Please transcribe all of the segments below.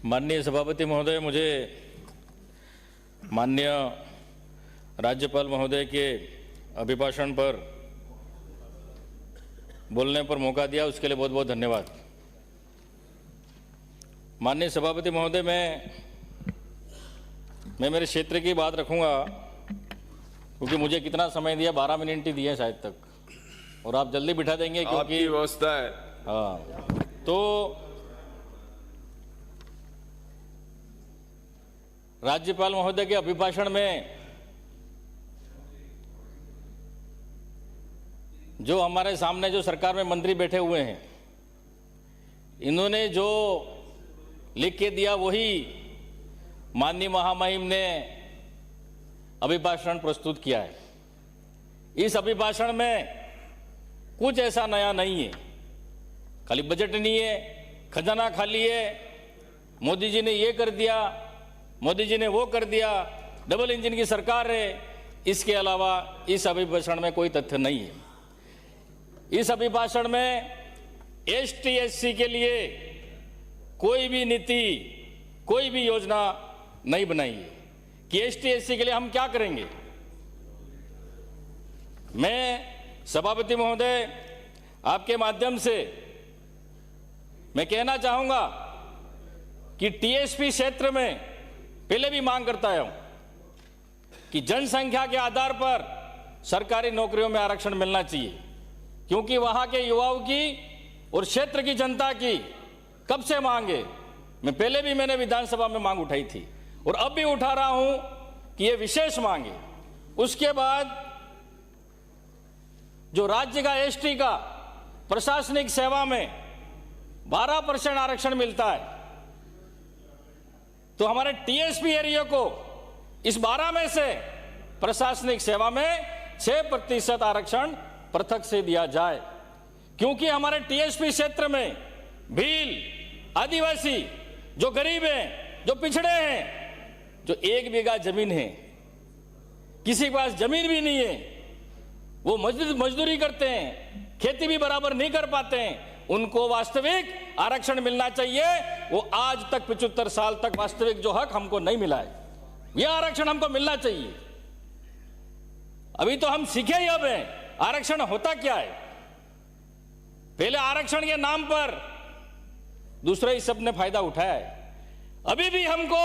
माननीय सभापति महोदय, मुझे माननीय राज्यपाल महोदय के अभिभाषण पर बोलने पर मौका दिया, उसके लिए बहुत बहुत धन्यवाद। माननीय सभापति महोदय, मैं मेरे क्षेत्र की बात रखूंगा क्योंकि मुझे कितना समय दिया, 12 मिनट ही दिए शायद तक, और आप जल्दी बिठा देंगे क्योंकि आपकी व्यवस्था है। हाँ, तो राज्यपाल महोदय के अभिभाषण में जो हमारे सामने जो सरकार में मंत्री बैठे हुए हैं, इन्होंने जो लिख के दिया वही माननीय महामहिम ने अभिभाषण प्रस्तुत किया है। इस अभिभाषण में कुछ ऐसा नया नहीं है, खाली बजट नहीं है, खजाना खाली है, मोदी जी ने ये कर दिया, मोदी जी ने वो कर दिया, डबल इंजन की सरकार है। इसके अलावा इस अभिभाषण में कोई तथ्य नहीं है। इस अभिभाषण में एसटी एससी के लिए कोई भी नीति, कोई भी योजना नहीं बनाई है कि एसटी एससी के लिए हम क्या करेंगे। मैं सभापति महोदय, आपके माध्यम से मैं कहना चाहूंगा कि टीएसपी क्षेत्र में पहले भी मांग करता हूं कि जनसंख्या के आधार पर सरकारी नौकरियों में आरक्षण मिलना चाहिए, क्योंकि वहां के युवाओं की और क्षेत्र की जनता की कब से मांग है। मैंने विधानसभा में मांग उठाई थी और अब भी उठा रहा हूं कि यह विशेष मांग है। उसके बाद जो राज्य का एसटी का प्रशासनिक सेवा में 12% आरक्षण मिलता है, तो हमारे टीएसपी एरिया को इस 12 में से प्रशासनिक सेवा में 6% आरक्षण पृथक से दिया जाए, क्योंकि हमारे टीएसपी क्षेत्र में भील, आदिवासी, जो गरीब हैं, जो पिछड़े हैं, जो 1 बीघा जमीन है, किसी के पास जमीन भी नहीं है, वो मजदूरी करते हैं, खेती भी बराबर नहीं कर पाते हैं, उनको वास्तविक आरक्षण मिलना चाहिए। वो आज तक 75 साल तक वास्तविक जो हक हमको नहीं मिला है, यह आरक्षण हमको मिलना चाहिए। अभी तो हम सीखे ही अब हैं आरक्षण होता क्या है। पहले आरक्षण के नाम पर दूसरे ही सब ने फायदा उठाया है। अभी भी हमको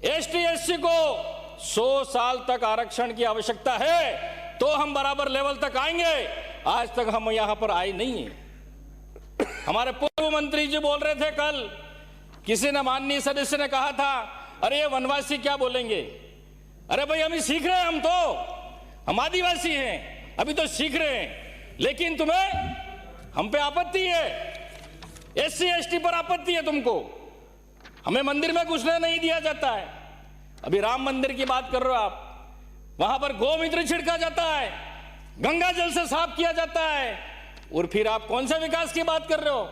एसटी एससी को 100 साल तक आरक्षण की आवश्यकता है, तो हम बराबर लेवल तक आएंगे। आज तक हम यहां पर आए नहीं है। हमारे पूर्व मंत्री जी बोल रहे थे कल, किसी ने, माननीय सदस्य ने कहा था, अरे ये वनवासी क्या बोलेंगे। अरे भाई, हम ही सीख रहे हैं, हम आदिवासी हैं, अभी तो सीख रहे हैं, लेकिन तुम्हें हम पे आपत्ति है, एससी एसटी पर आपत्ति है तुमको। हमें मंदिर में घुसने नहीं दिया जाता है। अभी राम मंदिर की बात कर रहे हो आप, वहां पर गोमूत्र छिड़का जाता है, गंगा जल से साफ किया जाता है, और फिर आप कौन सा विकास की बात कर रहे हो,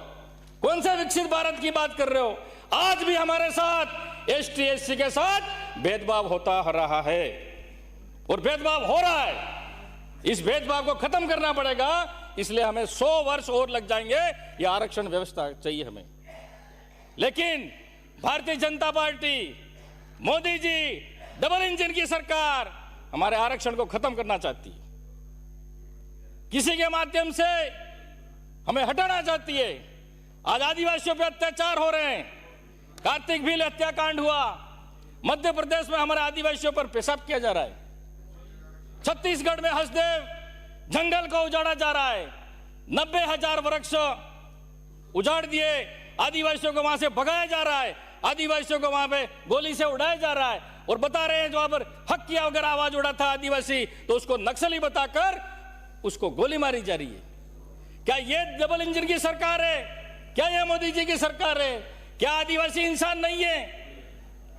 कौन सा विकसित भारत की बात कर रहे हो। आज भी हमारे साथ एसटी एससी के साथ भेदभाव होता रहा है और भेदभाव हो रहा है। इस भेदभाव को खत्म करना पड़ेगा, इसलिए हमें 100 वर्ष और लग जाएंगे। यह आरक्षण व्यवस्था चाहिए हमें। लेकिन Bharatiya Janata party, Modi ji, double engine की सरकार हमारे आरक्षण को खत्म करना चाहती है, किसी के माध्यम से हमें हटाना चाहती है। आज आदिवासियों पर अत्याचार हो रहे हैं। कार्तिक भील हत्याकांड हुआ, मध्य प्रदेश में हमारे आदिवासियों पर पेशाब किया जा रहा है। छत्तीसगढ़ में हसदेव जंगल को उजाड़ा जा रहा है, 90,000 वृक्ष उजाड़ दिए, आदिवासियों को वहां से भगाया जा रहा है, आदिवासियों को वहां पे गोली से उड़ाया जा रहा है, और बता रहे हैं जो वहां पर हक किया अगर आवाज उड़ा था आदिवासी, तो उसको नक्सली बताकर उसको गोली मारी जा रही है। क्या ये डबल इंजन की सरकार है? क्या ये मोदी जी की सरकार है? क्या आदिवासी इंसान नहीं है?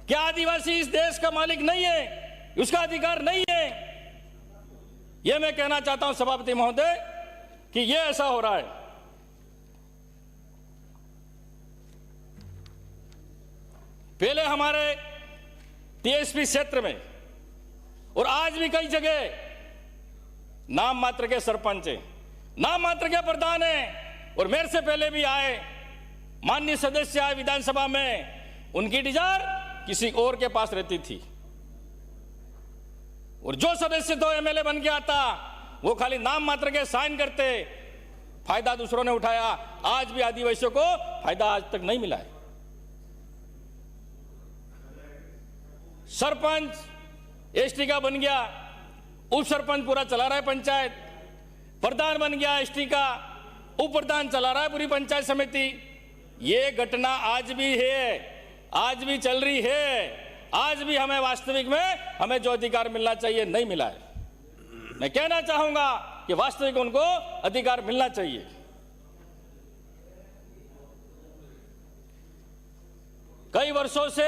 क्या आदिवासी इस देश का मालिक नहीं है? उसका अधिकार नहीं है? यह मैं कहना चाहता हूं सभापति महोदय कि यह ऐसा हो रहा है। पहले हमारे टीएसपी क्षेत्र में और आज भी कई जगह नाम मात्र के सरपंच हैं, नाम मात्र के प्रधान हैं, और मेरे से पहले भी आए माननीय सदस्य आए विधानसभा में, उनकी डिजायर किसी और के पास रहती थी, और जो सदस्य तो एमएलए बन के आता वो खाली नाम मात्र के साइन करते, फायदा दूसरों ने उठाया। आज भी आदिवासियों को फायदा आज तक नहीं मिला है। सरपंच एसटी का बन गया, उप सरपंच पूरा चला रहा है पंचायत, प्रधान बन गया एसटी का, उप प्रधान चला रहा है पूरी पंचायत समिति। ये घटना आज भी है, आज भी चल रही है। आज भी हमें वास्तविक में हमें जो अधिकार मिलना चाहिए नहीं मिला है। मैं कहना चाहूंगा कि वास्तविक उनको अधिकार मिलना चाहिए। कई वर्षों से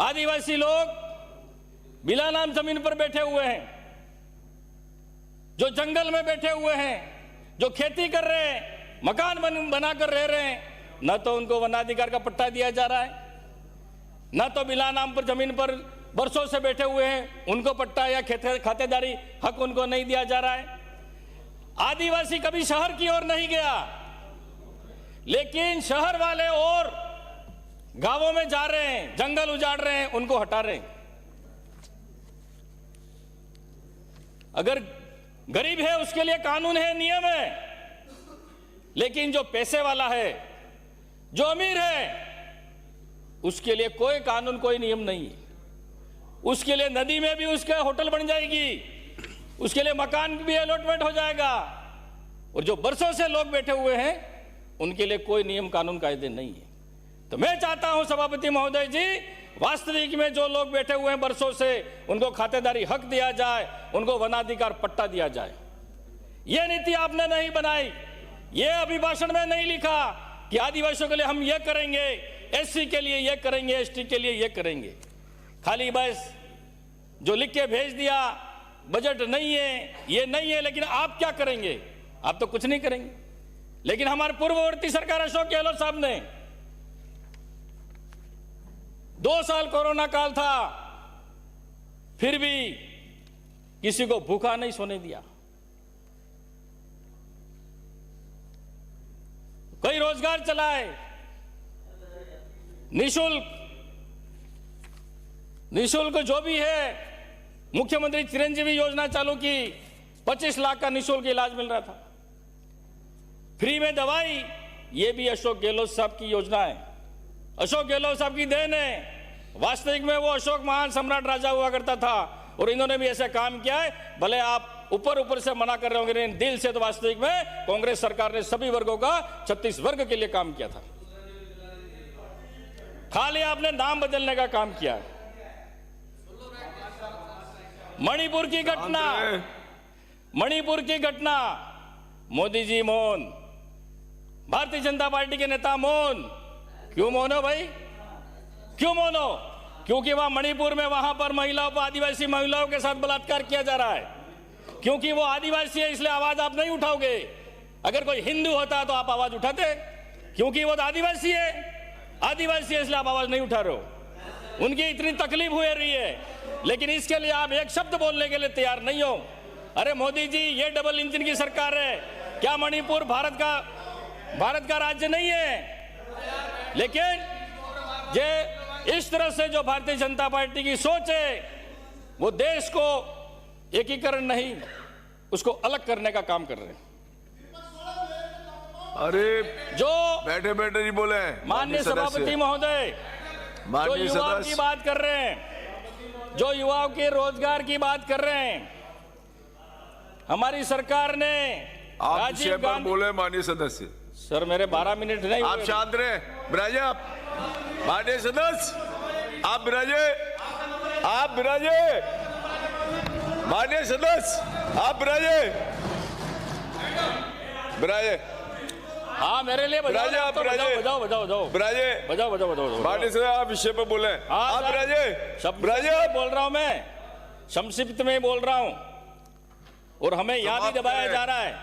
आदिवासी लोग बिला नाम जमीन पर बैठे हुए हैं, जो जंगल में बैठे हुए हैं, जो खेती कर रहे हैं, मकान बनाकर रह रहे हैं। न तो उनको वनाधिकार का पट्टा दिया जा रहा है, न तो बिला नाम पर जमीन पर वर्षों से बैठे हुए हैं उनको पट्टा या खातेदारी हक उनको नहीं दिया जा रहा है। आदिवासी कभी शहर की ओर नहीं गया, लेकिन शहर वाले और गांवों में जा रहे हैं, जंगल उजाड़ रहे हैं, उनको हटा रहे हैं। अगर गरीब है उसके लिए कानून है, नियम है, लेकिन जो पैसे वाला है, जो अमीर है, उसके लिए कोई कानून कोई नियम नहीं है। उसके लिए नदी में भी उसके होटल बन जाएगी, उसके लिए मकान भी अलॉटमेंट हो जाएगा, और जो बरसों से लोग बैठे हुए हैं उनके लिए कोई नियम कानून कायदे नहीं है। तो मैं चाहता हूं सभापति महोदय जी, वास्तविक में जो लोग बैठे हुए हैं बरसों से, उनको खातेदारी हक दिया जाए, उनको वनाधिकार पट्टा दिया जाए। यह नीति आपने नहीं बनाई, यह अभिभाषण में नहीं लिखा कि आदिवासियों के लिए हम ये करेंगे, एससी के लिए ये करेंगे, एसटी के लिए ये करेंगे। खाली बस जो लिख के भेज दिया, बजट नहीं है, ये नहीं है, लेकिन आप क्या करेंगे? आप तो कुछ नहीं करेंगे। लेकिन हमारे पूर्ववर्ती सरकार अशोक गहलोत साहब ने 2 साल कोरोना काल था, फिर भी किसी को भूखा नहीं सोने दिया। कई रोजगार चलाए, निःशुल्क जो भी है, मुख्यमंत्री चिरंजीवी योजना चालू की, 25 लाख का निःशुल्क इलाज मिल रहा था, फ्री में दवाई। ये भी अशोक गहलोत साहब की योजना है, अशोक गहलोत साहब की देन है। वास्तविक में वो अशोक महान सम्राट राजा हुआ करता था, और इन्होंने भी ऐसा काम किया है। भले आप ऊपर से मना कर रहे होंगे, लेकिन दिल से तो वास्तविक में कांग्रेस सरकार ने सभी वर्गों का 36 वर्ग के लिए काम किया था। खाली आपने नाम बदलने का काम किया। मणिपुर की घटना, मोदी जी मौन, भारतीय जनता पार्टी के नेता मौन। क्यों मौन हो भाई? क्यों मौन हो? क्योंकि वहां मणिपुर में वहां पर महिलाओं पर, आदिवासी महिलाओं के साथ बलात्कार किया जा रहा है। क्योंकि वो आदिवासी है इसलिए आवाज आप नहीं उठाओगे। अगर कोई हिंदू होता तो आप आवाज उठाते, क्योंकि वो आदिवासी है, आदिवासी है इसलिए आप आवाज नहीं उठा रहे हो। उनकी इतनी तकलीफ हो रही है, लेकिन इसके लिए आप एक शब्द बोलने के लिए तैयार नहीं हो। अरे मोदी जी, ये डबल इंजन की सरकार है। क्या मणिपुर भारत का राज्य नहीं है? लेकिन ये इस तरह से जो भारतीय जनता पार्टी की सोच है, वो देश को एकीकरण नहीं, उसको अलग करने का काम कर रहे हैं। अरे जो बैठे बैठे नहीं बोले, माननीय सभापति महोदय, जो युवाओं की बात कर रहे हैं, जो युवाओं के रोजगार की बात कर रहे हैं, हमारी सरकार ने राजीव गांधी बोले माननीय सदस्य। सर मेरे 12 मिनट नहीं, आप शांत रहे, बिराजे आप। माननीय सदस्य आप बिराजे, आप बिराजे। माननीय सदस्य आप बिराजे, बिराजे। हाँ मेरे लिए बजाओ, आप बजाओ बजाओ बजाओ बजाओ बिराजे, बजाओ बजाओ बजाओ। माननीय सदस्य आप विषय पर बोले। आप बिराजे, बिराजे बोल रहा हूं मैं, संक्षिप्त में बोल रहा हूं। और हमें यहां भी दबाया जा रहा है,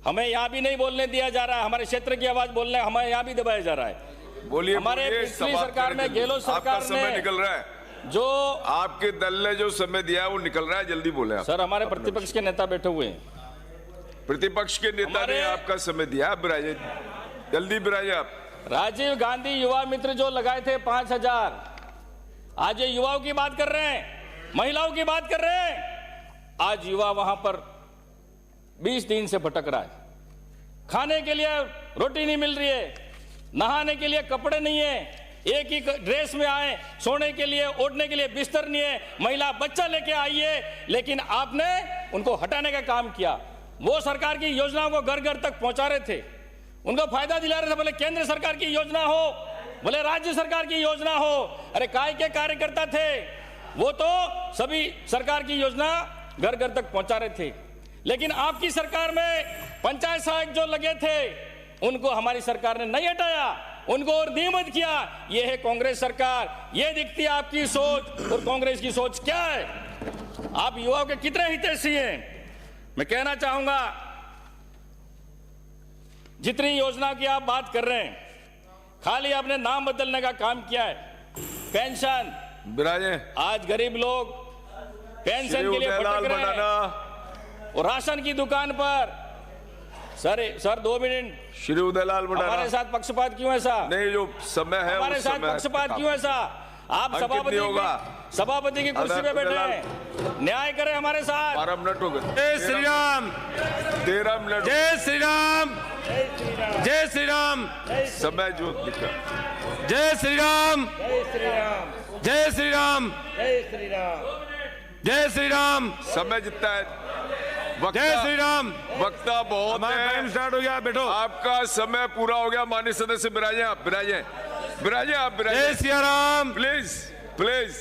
हमें यहां भी नहीं बोलने दिया जा रहा है। हमारे क्षेत्र की आवाज बोलने हमें यहां भी दबाया जा रहा है। बोलिए। हमारे पिछली सरकार में गहलोत सरकार ने निकल रहा है, जो आपके दल ने जो समय दिया है वो निकल रहा है, जल्दी बोले। सर हमारे प्रतिपक्ष के नेता बैठे हुए हैं, प्रतिपक्ष के नेता ने आपका समय दिया, आप बिराजे, जल्दी बिराजे आप। राजीव गांधी युवा मित्र जो लगाए थे 5,000, आज ये युवाओं की बात कर रहे हैं, महिलाओं की बात कर रहे हैं। आज युवा वहां पर 20 दिन से भटक रहा है, खाने के लिए रोटी नहीं मिल रही है, नहाने के लिए कपड़े नहीं है, एक ही ड्रेस में आए, सोने के लिए ओढ़ने के लिए बिस्तर नहीं है, महिला बच्चा लेके आई है, लेकिन आपने उनको हटाने का काम किया। वो सरकार की योजनाओं को घर घर तक पहुंचा रहे थे, उनको फायदा दिला रहे थे, बोले केंद्र सरकार की योजना हो, बोले राज्य सरकार की योजना हो। अरे काय के कार्यकर्ता थे वो, तो सभी सरकार की योजना घर घर तक पहुंचा रहे थे। लेकिन आपकी सरकार में पंचायत सहायक जो लगे थे उनको हमारी सरकार ने नहीं हटाया, उनको और नियमित किया। यह है कांग्रेस सरकार, यह दिखती है आपकी सोच। और कांग्रेस की सोच क्या है? आप युवाओं के कितने हितैषी हैं? मैं कहना चाहूंगा, जितनी योजना की आप बात कर रहे हैं, खाली आपने नाम बदलने का काम किया है। पेंशन, आज गरीब लोग पेंशन के लिए भटक रहे हैं, और राशन की दुकान पर सर 2 मिनट। श्री उदयलाल हमारे साथ पक्षपात क्यों ऐसा? नहीं, जो समय है हमारे साथ पक्षपात क्यों ऐसा? आप सभापति की कुर्सी पे बैठे हैं, न्याय करें हमारे साथ। 12 मिनट हो गए। जय श्री राम, 13 मिनट। जय श्री राम, जय श्री राम। समय जो लिखा, जय श्री राम, जय श्री राम, जय श्री राम, जय श्री राम, जय श्री राम। समय जितना है, जय श्री राम। वक्ता बहुत हमारा है, टाइम स्टार्ट हो गया, बैठो। आपका समय पूरा हो गया। माननीय सदस्य बिराजे, आप बिराजे, बिराजे, आप बिराजे। जय सिया राम। Please, please.